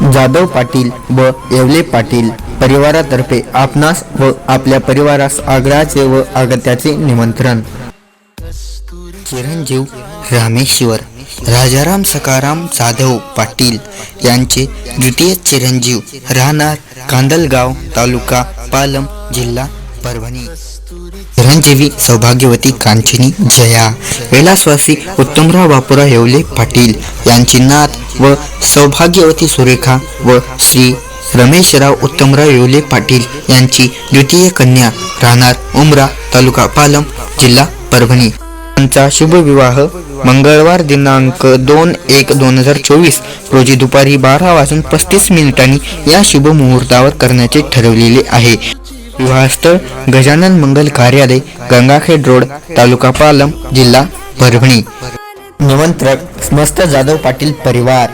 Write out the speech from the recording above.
जाधव पाटील व येवले पाटील परिवारातर्फे आपणास व आपल्या परिवारास आग्रहाचे व आगत्याचे निमंत्रण। चिरंजीव रामेश्वर राजाराम सखाराम जाधव पाटील यांचे द्वितीय चिरंजीव, राहणार कांदलगाव, तालुका पालम, जिल्हा परभणी। चिरंजीवी सौभाग्यवती कांचनी जया कैलासवासी उत्तमराव बापूराव येवले पाटील यांची नात व सौभाग्यवती सुरेखा व श्री रमेशराव उत्तमराव येवले पाटील यांची द्वितीय कन्या, राहणार उमरा, तालुका पालम, जिल्हा परभणी। त्यांचा शुभ विवाह मंगळवार दिनांक 2/1/2024 रोजी दुपारी 12:35 या शुभ मुहूर्तावर करण्याचे ठरवलेले आहे। विवाहस्थळ गजानन मंगल कार्यालय, गंगाखेड रोड, तालुका पालम, जिल्हा परभणी। निमंत्रक समस्त जाधव पाटील परिवार।